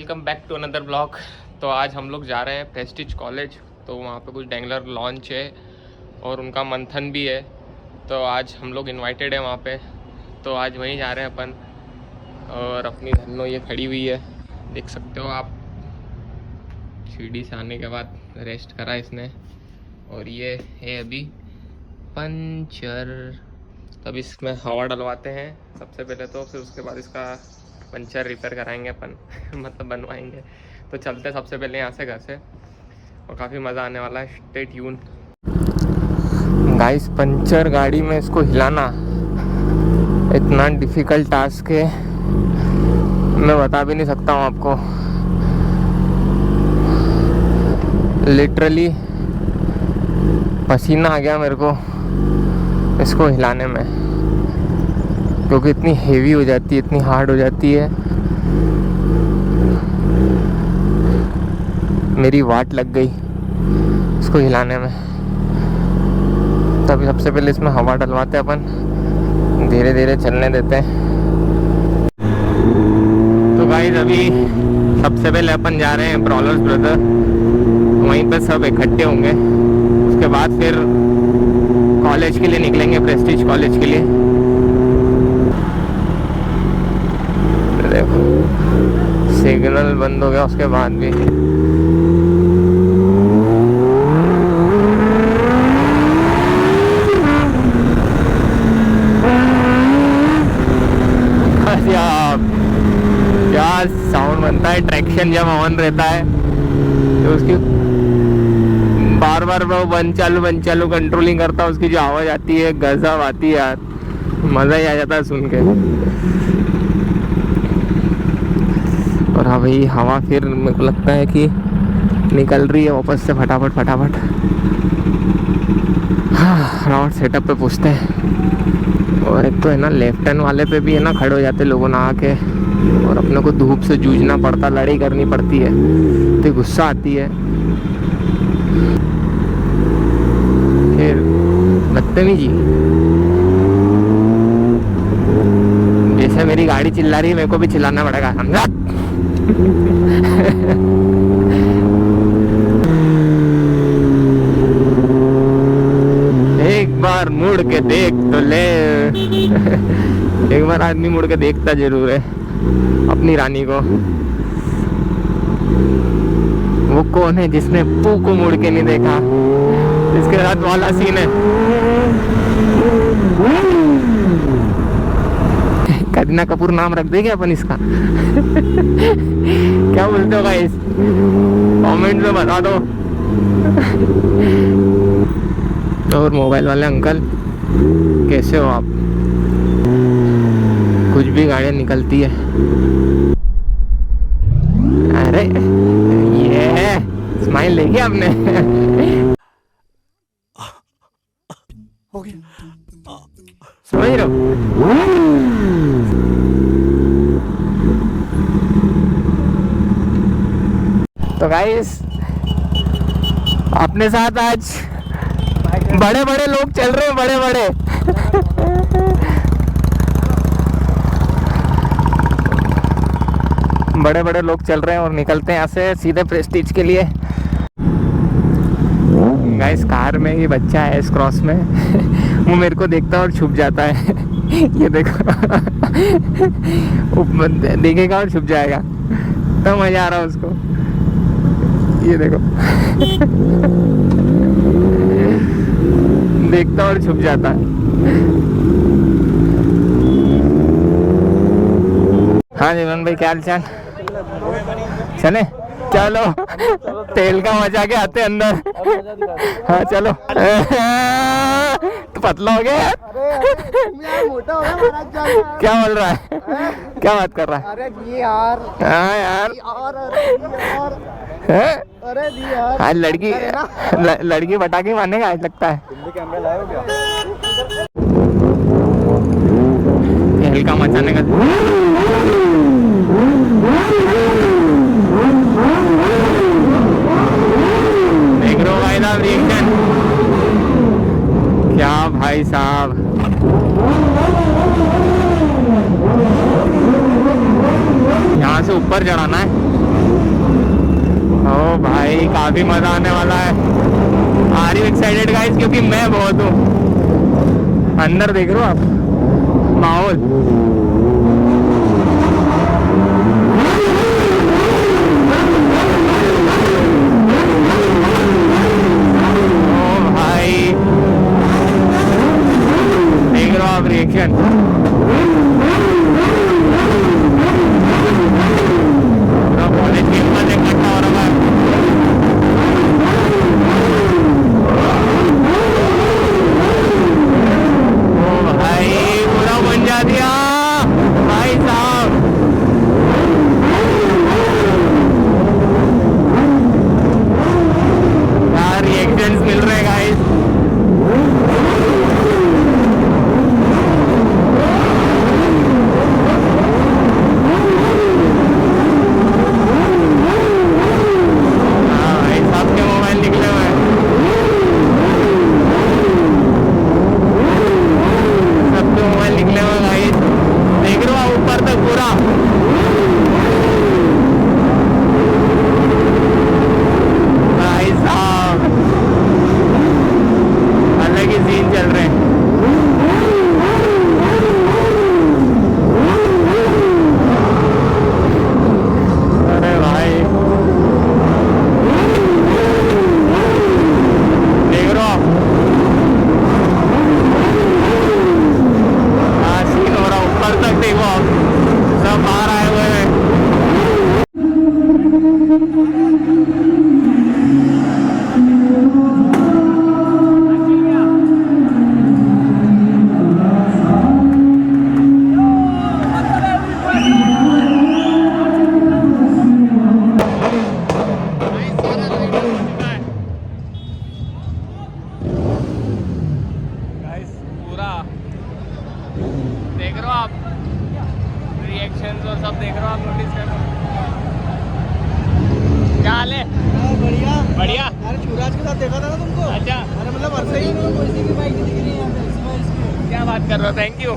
Welcome back to another blog. तो आज हम लोग जा रहे हैं प्रेस्टीज कॉलेज। तो वहाँ पे कुछ डेंगलर लॉन्च है और उनका मंथन भी है। तो आज हम लोग इनवाइटेड है वहाँ पे, तो आज वहीं जा रहे हैं अपन। और अपनी धन्नो ये खड़ी हुई है, देख सकते हो आप। सीढ़ी से आने के बाद रेस्ट करा इसने और ये है अभी पंचर। तब इसमें हवा डलवाते हैं सबसे पहले तो, फिर उसके बाद इसका पंचर रिपेयर कराएंगे अपन मतलब बनवाएंगे। तो चलते सबसे पहले यहाँ से घर से, और काफ़ी मज़ा आने वाला है। Stay tune guys. पंचर गाड़ी में इसको हिलाना इतना डिफ़िकल्ट टास्क है, मैं बता भी नहीं सकता हूँ आपको। लिटरली पसीना आ गया मेरे को इसको हिलाने में, क्योंकि इतनी हेवी हो जाती है, इतनी हार्ड हो जाती है। मेरी वाट लग गई इसको हिलाने में। तभी सबसे पहले इसमें हवा डलवाते हैं अपन, धीरे धीरे चलने देते हैं। तो गाइस अभी सबसे पहले अपन जा रहे हैं ब्रॉलर्स ब्रदर, वहीं पे सब इकट्ठे होंगे। उसके बाद फिर कॉलेज के लिए निकलेंगे, प्रेस्टीज कॉलेज के लिए। देखो सिग्नल बंद हो गया उसके बाद भी। क्या साउंड बनता है ट्रैक्शन जब ऑन रहता है तो उसकी बार बार वो बंद चालू कंट्रोलिंग करता है, उसकी जो आवाज़ आती है गजब आती है यार, मज़ा ही आ जाता है सुन के। और हाँ भाई हवा फिर मेरे को लगता है कि निकल रही है वापस से फटाफट। हाँ राउंड सेटअप पे पूछते हैं। और एक तो है ना लेफ्ट टर्न वाले पे भी है ना खड़े हो जाते लोगों ना आके, और अपने को धूप से जूझना पड़ता, लड़ाई करनी पड़ती है, तो गुस्सा आती है। फिर बदतमीजी, जैसे मेरी गाड़ी चिल्ला रही है मेरे को भी चिल्लाना पड़ेगा, समझा? एक बार मुड़ के देख तो ले एक बार आदमी मुड़ के देखता जरूर है अपनी रानी को। वो कौन है जिसने पू को मुड़ के नहीं देखा? इसके साथ वाला सीन है। करीना कपूर नाम रख देंगे अपन इसका क्या बोलते हो गाइस, कमेंट में बता दो। और मोबाइल वाले अंकल कैसे हो आप? कुछ भी गाड़ियाँ निकलती है। अरे ये स्माइल देखी आपने? हो गया, समझ रहे हो? तो गाइस अपने साथ आज बड़े बड़े लोग चल रहे हैं, बड़े लोग चल रहे हैं और निकलते हैं यहाँ से सीधे प्रेस्टीज के लिए। गाइस कार में ये बच्चा है इस क्रॉस में वो मेरे को देखता है और छुप जाता है ये देखो देखेगा और छुप जाएगा, तो मजा आ रहा है उसको। ये देखो देखता और छुप जाता है। हाँ जीवन भाई क्या हाल चाल? चले चलो तेल का मचा के आते अंदर। हाँ चलो तो पतला हो गया यार। मोटा हो गया। क्या बोल रहा है? क्या बात कर रहा है? अरे ये यार, हाँ यार, अरे यार आज लड़की पटाखे मारने का आज लगता है। कैमरा लाए हो क्या? हल्का मचाने का देख रहे हो भाई साहब रिएक्शन, क्या भाई साहब। यहाँ से ऊपर चढ़ाना है। भाई काफी मजा आने वाला है। Are you excited guys? क्योंकि मैं बहुत हूँ। अंदर देख रहे हो आप माहौल। ओ भाई देख रहे हो आप रिएक्शन। कॉलेज के ऊपर इकट्ठा हो रहा है। ओ भाई पूरा बन जा दिया भाई साहब। यार रिएक्शंस मिल रहे हैं गाइस। देख रहे हो आप रिएक्शंस और सब देख रहे हो आप, नोटिस कर रहे हो। क्या हाल है? बढ़िया बढ़िया। अरे शिवराज के साथ देखा था ना तुमको। अच्छा। अरे मतलब वर्षा ही नहीं कोई की बाइक दिख रही है यहाँ पे। क्या बात कर रहे हो? Thank you.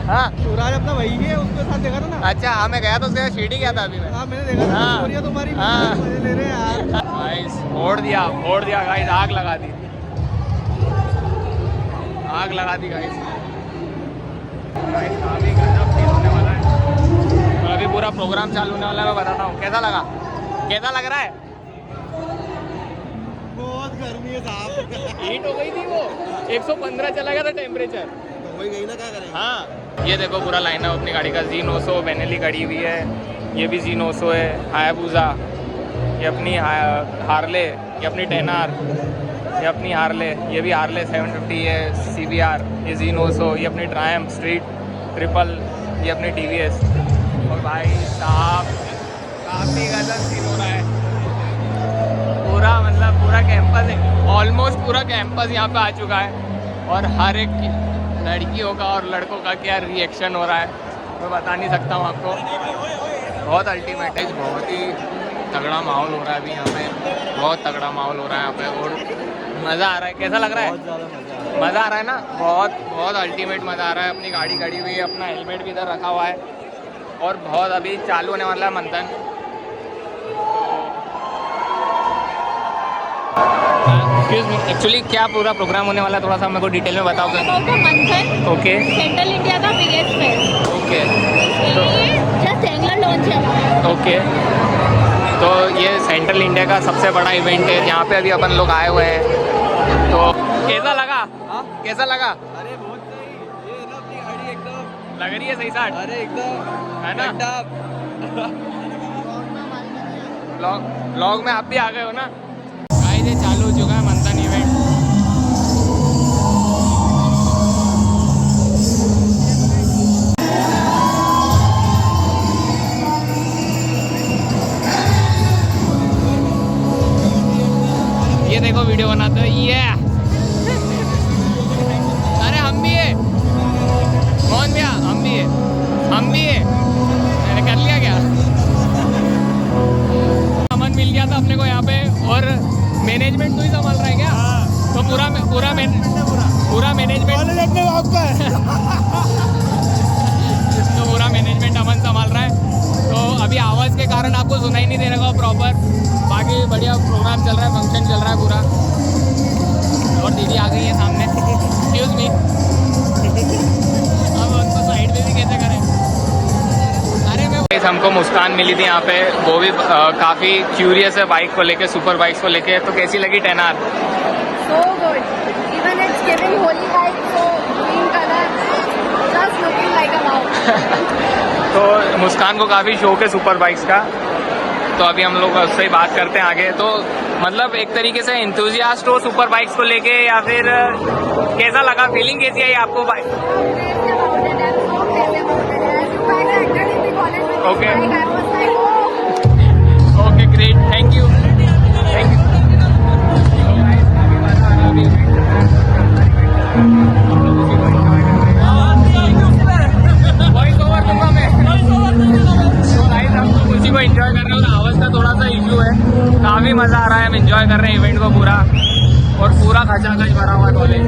हाँ शिवराज अपना वही है, उसके साथ देखा था ना। अच्छा हाँ मैं गया था उसके साथ, शिरडी गया था अभी मैं। हाँ मैंने देखा था। हाँ। स्टोरियाँ तुम्हारी हाँ। मजे ले रहे हैं यार। गाइस फोड़ दिया गाइस, आग लगा दी, आग लगा दी गाइस। अभी गजब फील होने वाला है। तो अभी पूरा प्रोग्राम चालू होने वाला है, मैं बताता हूँ। कैसा लगा? कैसा लग रहा है? बहुत गर्मी है साहब। हीट हो गई थी वो, 115 चला गया था टेम्परेचर। तो वही गई ना, क्या करेंगे। हाँ ये देखो पूरा लाइन है अपनी गाड़ी का। Z900 बेनेली खड़ी हुई है, ये भी Z900 है। हायाबुसा, ये अपनी हार्ले, ये अपनी 10R, ये अपनी हार्ले, ये भी हार्ले 750 है। CBR, ये Z900, ये अपनी ट्रायम्फ स्ट्रीट ट्रिपल, ये अपनी TVS। और भाई साहब काफ़ी गजब सीन हो रहा है। पूरा मतलब पूरा कैंपस है, ऑलमोस्ट पूरा कैंपस यहाँ पे आ चुका है। और हर एक लड़कियों का और लड़कों का क्या रिएक्शन हो रहा है मैं बता नहीं सकता हूँ आपको। बहुत अल्टीमेट है, बहुत ही तगड़ा माहौल हो रहा है अभी यहाँ पे। बहुत तगड़ा माहौल हो रहा है यहाँ पे और मज़ा आ रहा है। कैसा लग रहा है? मज़ा आ रहा है ना? बहुत बहुत अल्टीमेट मज़ा आ रहा है। अपनी गाड़ी खड़ी हुई है, अपना हेलमेट भी इधर रखा हुआ है और बहुत अभी चालू होने वाला है मंथन। एक्चुअली क्या पूरा प्रोग्राम होने वाला है थोड़ा सा मेरे को डिटेल में बताओ। मंथन ओके सेंट्रल इंडिया का बिगेस्ट फेस्ट। ओके तो जस्ट एंगलर लॉन्च है। ओके तो ये सेंट्रल इंडिया का सबसे बड़ा इवेंट है जहाँ पे अभी अपन लोग आए हुए हैं। तो कैसा लगा? कैसा लगा? अरे बहुत सही। ये ना अपनी गाड़ी एकदम लग रही है सही साथ? अरे एकदम है ना? ब्लॉग में आप भी आ गए हो ना? गाइस ये चालू हो चुका है मंथन इवेंट। ये देखो वीडियो बनाते हो ये। अरे हम भी है कौन भैया? हम भी है मैंने कर लिया क्या? सामान मिल गया था अपने को यहाँ पे और मैनेजमेंट तो ही संभाल रहा है क्या? तो पूरा मैनेजमेंट आपका है। तो पूरा मैनेजमेंट अमन संभाल रहा है। तो अभी आवाज़ के कारण आपको सुनाई नहीं दे रहा प्रॉपर, बाकी बढ़िया प्रोग्राम चल रहा है, फंक्शन चल रहा है पूरा। और दीदी आ गई है सामने, एक्सक्यूज मी। अब उनको साइड में भी कैसे करें? अरे मैं हमको मुस्कान मिली थी यहाँ पे, वो भी काफ़ी क्यूरियस है बाइक को लेके, सुपर बाइक्स को लेके। तो कैसी लगी 10R? So good. Even it's giving holy light, so green color, just looking like a wow. तो मुस्कान को काफ़ी शौक है सुपर बाइक्स का, तो अभी हम लोग उससे बात करते हैं आगे। तो मतलब एक तरीके से एंथुजियास्ट हो सुपर बाइक्स को लेके, या फिर कैसा लगा, फीलिंग कैसी आई आपको bike? Okay. Okay great, thank you, thank you. Voice over दूंगा मैं। तो गाइस हम लोग उसी को एंजॉय कर रहे हैं और आवाज़ का थोड़ा सा इशू है। काफ़ी मज़ा आ रहा है, हम एंजॉय कर रहे हैं इवेंट को पूरा, और पूरा खचाखच भरा हुआ कॉलेज।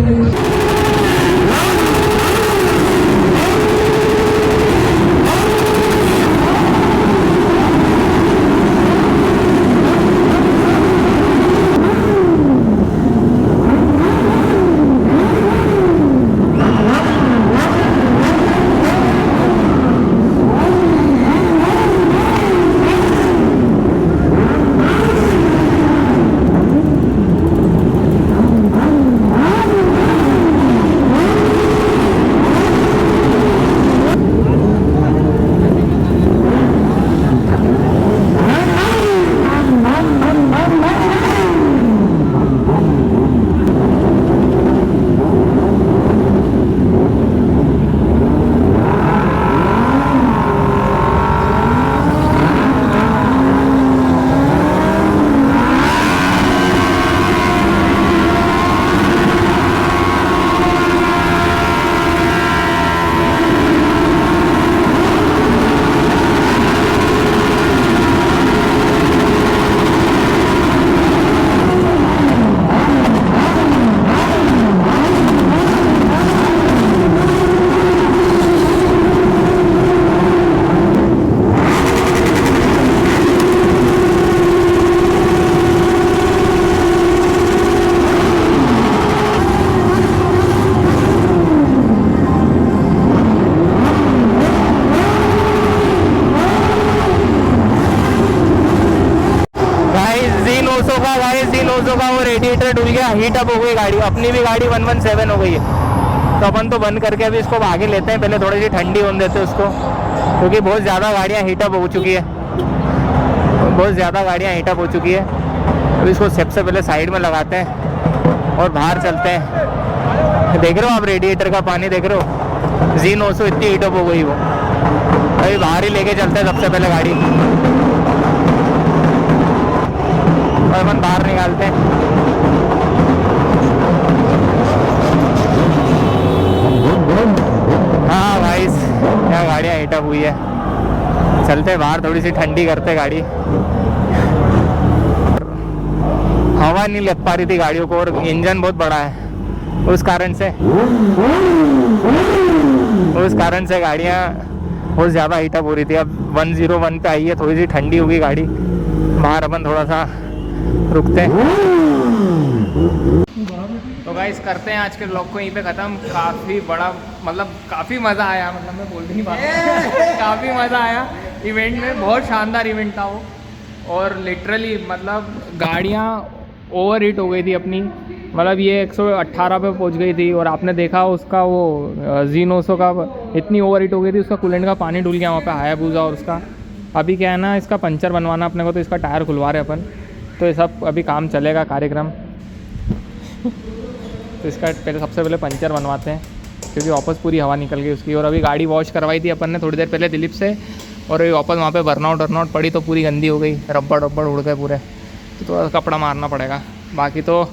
का वो रेडिएटर डुल गया, हीट अप हो गई गाड़ी। अपनी भी गाड़ी 117 हो गई है, तो अपन तो बंद करके अभी इसको आगे लेते हैं। पहले थोड़ी सी ठंडी होने देते हैं उसको, क्योंकि बहुत ज़्यादा गाड़ियाँ हीटअप हो चुकी है, बहुत ज़्यादा गाड़ियाँ हीटअप हो चुकी है। अभी इसको सबसे पहले साइड में लगाते हैं और बाहर चलते हैं। देख रहे हो आप रेडिएटर का पानी, देख रहे हो Z900 इतनी हीटअप हो गई वो। अभी बाहर ही लेके चलते हैं सबसे पहले गाड़ी, और अपन बाहर निकालते हैं। हाँ भाई, क्या गाड़ियाँ हीटअप हुई है। चलते बाहर, थोड़ी सी ठंडी करते गाड़ी। हवा नहीं लग पा रही थी गाड़ियों को, और इंजन बहुत बड़ा है, उस कारण से गाड़ियाँ बहुत ज़्यादा हीटअप हो रही थी। अब 101 पे आई है, थोड़ी सी ठंडी होगी गाड़ी। बाहर अपन थोड़ा सा रुकते हैं। तो गाइस करते हैं आज के ब्लॉग को यहीं पे ख़त्म। काफ़ी बड़ा, मतलब काफ़ी मज़ा आया, मतलब मैं बोल नहीं पाता काफ़ी मज़ा आया इवेंट में, बहुत शानदार इवेंट था वो। और लिटरली मतलब गाड़ियाँ ओवर हीट हो गई थी अपनी, मतलब ये 118 पे पहुंच गई थी। और आपने देखा उसका वो Z900 का इतनी ओवर हीट हो गई थी, उसका कूलेंट का पानी डुल गया वहाँ पे हायाबुसा। और उसका अभी क्या है ना, इसका पंचर बनवाना अपने को, तो इसका टायर खुलवा रहे अपन। तो ये सब अभी काम चलेगा, कार्यक्रम। तो इसका सबसे पहले पंचर बनवाते हैं, क्योंकि वापस पूरी हवा निकल गई उसकी। और अभी गाड़ी वॉश करवाई थी अपन ने थोड़ी देर पहले दिलीप से, और अभी वापस वहाँ पे बर्नआउट पड़ी तो पूरी गंदी हो गई, रबड़ उड़ गए पूरे। तो थोड़ा कपड़ा मारना पड़ेगा। बाकी तो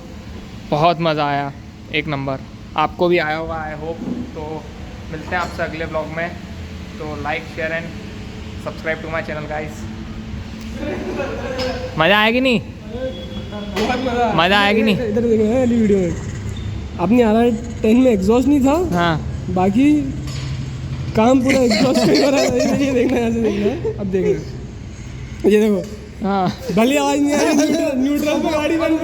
बहुत मज़ा आया, एक नंबर। आपको भी आया होगा आई होप। तो मिलते हैं आपसे अगले ब्लॉग में। तो like share and subscribe to my channel guys. मज़ा आएगी नहीं? मज़ा आएगी नहीं? इधर देखो अगली वीडियो में अपनी आ रहा है 10 में एग्जॉस्ट नहीं था, हाँ बाकी काम पूरा एग्जॉस्ट पे हो रहा है। ये देखना, यहाँ से देखना है। अब देखना, ये देखो भली आवाज नहीं आ रही न्यूट्रल पे गाड़ी बंद